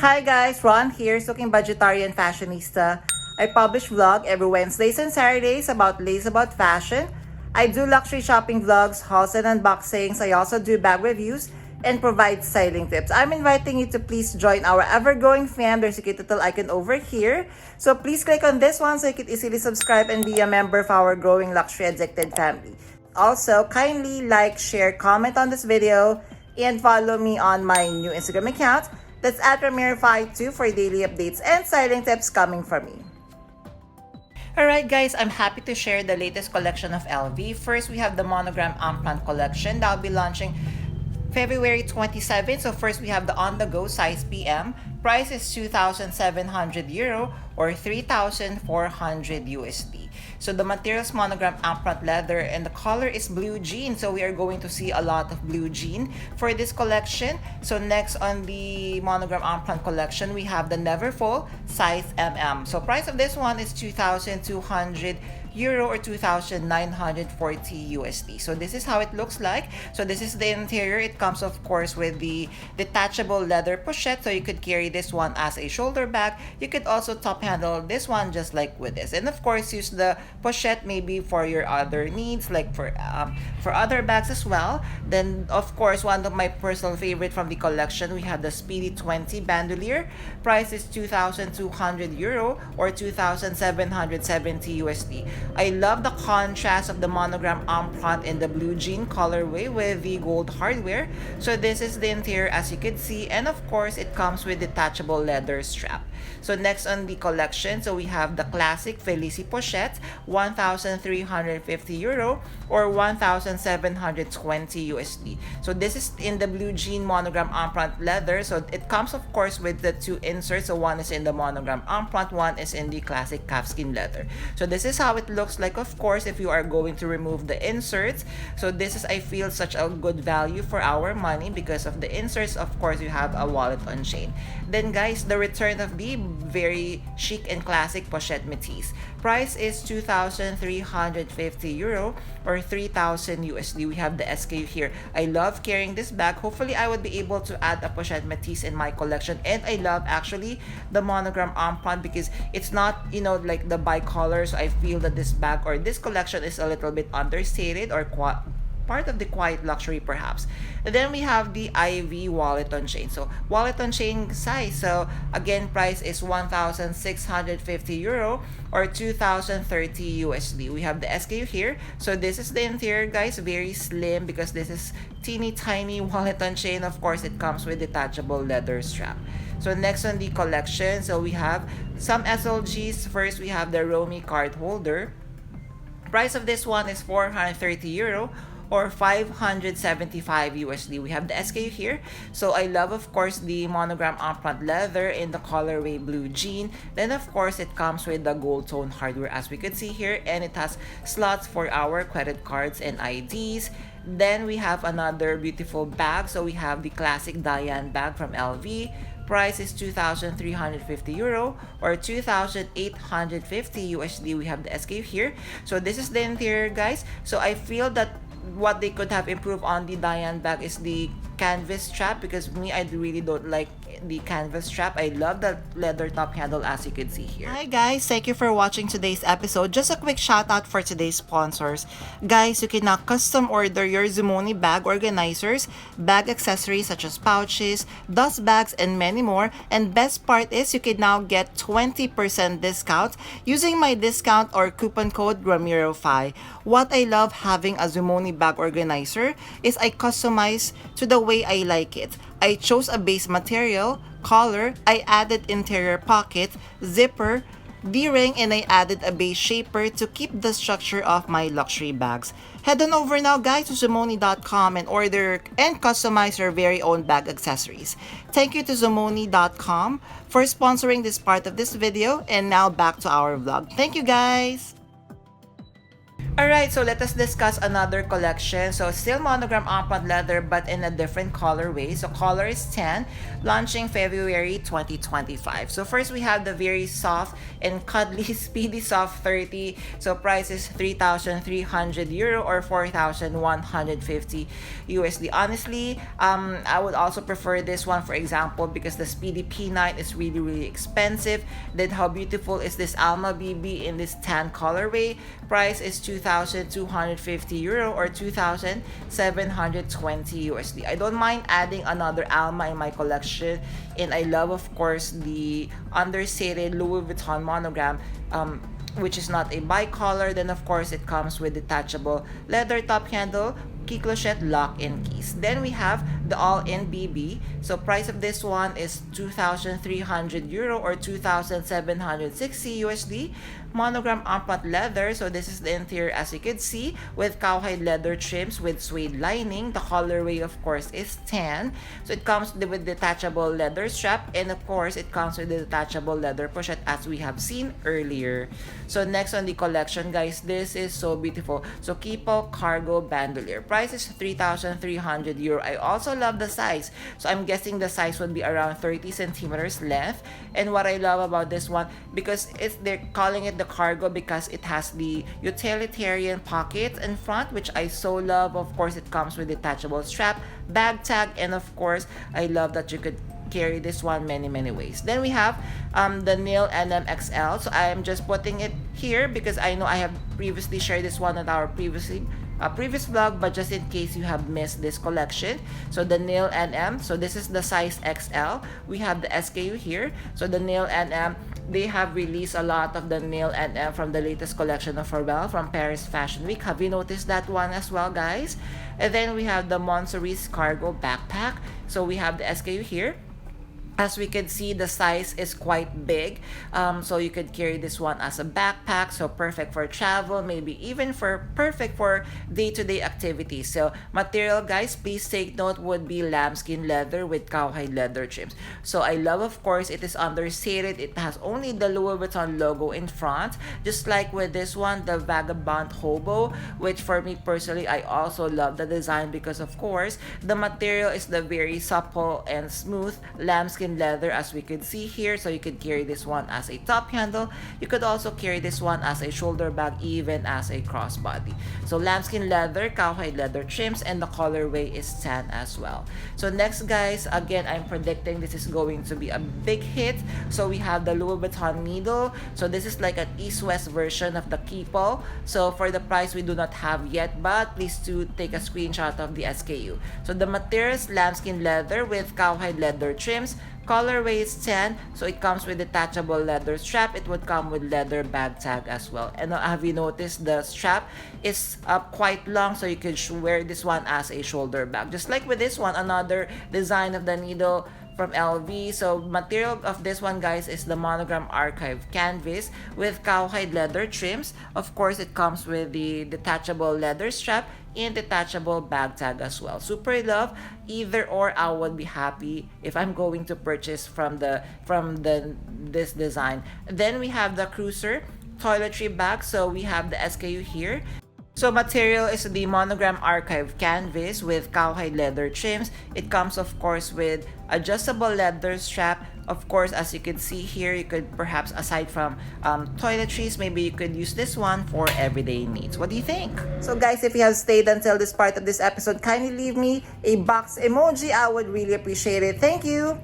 Hi guys, Ron here, Looking Budgetarian Fashionista. I publish vlog every Wednesdays and Saturdays about lace about fashion. I do luxury shopping vlogs, hauls and unboxings. I also do bag reviews and provide styling tips. I'm inviting you to please join our ever-growing fam. There's a cute little icon over here. So please click on this one so you can easily subscribe and be a member of our growing luxury addicted family. Also, kindly like, share, comment on this video, and follow me on my new Instagram account. That's at Ramiro52 for daily updates and styling tips coming from me. Alright guys, I'm happy to share the latest collection of LV. First, we have the Monogram Empriente collection that will be launching February 27. So first we have the on-the-go size PM. Price is 2,700 euro or 3,400 USD. So the material is Monogram Empriente leather and the color is blue jean. So we are going to see a lot of blue jean for this collection. So next on the Monogram Empriente collection, we have the Neverfull size MM. So price of this one is 2,200 euro or 2,940 USD. So this is how it looks like. So this is the interior. It comes of course with the detachable leather pochette, so you could carry this one as a shoulder bag. You could also top handle this one just like with this, and of course use the pochette maybe for your other needs, like for other bags as well. Then of course, one of my personal favorite from the collection, we have the Speedy 20 bandolier. Price is 2,200 euro or 2,770 USD. I love the contrast of the Monogram Empriente in the blue jean colorway with the gold hardware. So this is the interior as you can see, and of course it comes with detachable leather strap. So next on the collection, so we have the classic Felici pochette, 1,350 euro or 1,720 USD. So this is in the blue jean Monogram Empriente leather. So it comes of course with the two inserts. So one is in the Monogram Empriente, one is in the classic calfskin leather. So this is how it looks like, of course, if you are going to remove the inserts. So this is, I feel, such a good value for our money because of the inserts. Of course, you have a wallet on chain. Then guys, the return of the very chic and classic pochette métis. Price is 2,350 euro or 3,000 USD. We have the SKU here. I love carrying this bag. Hopefully I would be able to add a pochette métis in my collection, and I love actually the Monogram Empriente because it's not, you know, like the bicolor. So I feel that this bag or this collection is a little bit understated or part of the quiet luxury perhaps. And then we have the IV wallet on chain. So wallet on chain size. So again, price is 1,650 euro or 2,030 USD. We have the SKU here. So this is the interior guys, very slim because this is teeny tiny wallet on chain. Of course, it comes with detachable leather strap. So next on the collection, so we have some SLGs. First, we have the Romy card holder. Price of this one is 430 euro or 575 USD. We have the SKU here. So I love, of course, the Monogram Empriente leather in the colorway blue jean. Then of course it comes with the gold tone hardware as we could see here, and it has slots for our credit cards and IDs. Then we have another beautiful bag. So we have the classic Diane bag from LV. Price is 2,350 euro or 2,850 USD. We have the SKU here. So this is the interior guys. So I feel that what they could have improved on the Diane bag is the canvas strap, because me, I really don't like the canvas strap. I love the leather top handle as you can see here. Hi guys, thank you for watching today's episode. Just a quick shout out for today's sponsors. Guys, you can now custom order your Zumoni bag organizers, bag accessories such as pouches, dust bags, and many more. And best part is you can now get 20% discount using my discount or coupon code Ramiro5. What I love having a Zumoni bag organizer is I customize to the way I like it. I chose a base material, collar, I added interior pocket, zipper, D-ring, and I added a base shaper to keep the structure of my luxury bags. Head on over now guys to Zumoni.com and order and customize your very own bag accessories. Thank you to Zumoni.com for sponsoring this part of this video, and now back to our vlog. Thank you guys! Alright, so let us discuss another collection. So still Monogram Empriente leather but in a different colorway. So color is 10, launching February 2025. So first we have the very soft and cuddly Speedy Soft 30. So price is 3,300 euro or 4,150 USD. Honestly, I would also prefer this one, for example, because the Speedy P9 is really expensive. Then how beautiful is this Alma BB in this tan colorway? Price is 2,250 euro or 2,720 USD. I don't mind adding another Alma in my collection, and I love, of course, the understated Louis Vuitton monogram, which is not a bicolor. Then of course it comes with detachable leather top handle, key clochette, lock and keys. Then we have the all-in BB. So price of this one is 2,300 euro or 2,760 USD. Monogram Empriente leather. So this is the interior, as you could see, with cowhide leather trims with suede lining. The colorway, of course, is tan. So it comes with detachable leather strap, and of course it comes with the detachable leather pochette, as we have seen earlier. So next on the collection, guys, this is so beautiful. So Kipo cargo bandolier. Price is 3,300 euro. I also love the size. So I'm guessing the size would be around 30 centimeters length. And what I love about this one, because they're calling it the cargo because it has the utilitarian pockets in front, which I so love. Of course, it comes with detachable strap, bag tag, and of course, I love that you could carry this one many ways. Then we have the Nail NM XL. So I am just putting it here because I know I have previously shared this one in our previous vlog, but just in case you have missed this collection. So the Nail NM, so this is the size XL. We have the SKU here. So the Nail NM, they have released a lot of the Nail NM from the latest collection of Pharrell from Paris Fashion Week. Have you noticed that one as well, guys? And then we have the Moncerise cargo backpack. So we have the SKU here. As we can see, the size is quite big, so you could carry this one as a backpack, so perfect for travel, maybe even perfect for day-to-day activities. So material, guys, please take note, would be lambskin leather with cowhide leather trims. So I love, of course, it is understated. It has only the Louis Vuitton logo in front, just like with this one, the Vagabond Hobo, which for me personally, I also love the design because, of course, the material is the very supple and smooth lambskin leather, as we could see here. So you could carry this one as a top handle. You could also carry this one as a shoulder bag, even as a crossbody. So lambskin leather, cowhide leather trims, and the colorway is tan as well. So next, guys, again, I'm predicting this is going to be a big hit. So we have the Louis Vuitton needle. So this is like an east-west version of the Kipo. So for the price, we do not have yet, but please do take a screenshot of the SKU. So the material is lambskin leather with cowhide leather trims. Colorway is 10, so it comes with detachable leather strap. It would come with leather bag tag as well. And have you noticed the strap is quite long, so you could wear this one as a shoulder bag. Just like with this one, another design of the needle from LV. So material of this one, guys, is the Monogram Archive canvas with cowhide leather trims. Of course, it comes with the detachable leather strap and detachable bag tag as well. Super love either or. I would be happy if I'm going to purchase from this design. Then we have the Cruiser toiletry bag. So we have the SKU here. So material is the Monogram Archive canvas with cowhide leather trims. It comes, of course, with adjustable leather strap. Of course, as you can see here, you could perhaps, aside from toiletries, maybe you could use this one for everyday needs. What do you think? So guys, if you have stayed until this part of this episode, kindly leave me a box emoji. I would really appreciate it. Thank you.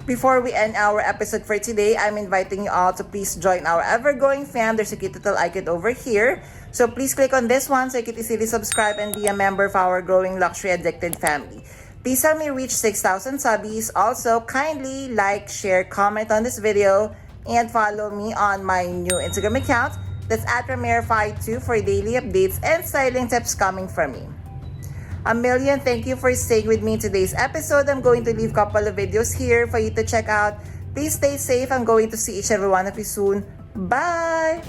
Before we end our episode for today, I'm inviting you all to please join our ever-growing fam. There's a cute little icon over here. So please click on this one so you can easily subscribe and be a member of our growing luxury addicted family. Please help me reach 6,000 subbies. Also, kindly like, share, comment on this video, and follow me on my new Instagram account. That's @Ramirafy2 for daily updates and styling tips coming from me. A million thank you for staying with me in today's episode. I'm going to leave a couple of videos here for you to check out. Please stay safe. I'm going to see each and every one of you soon. Bye!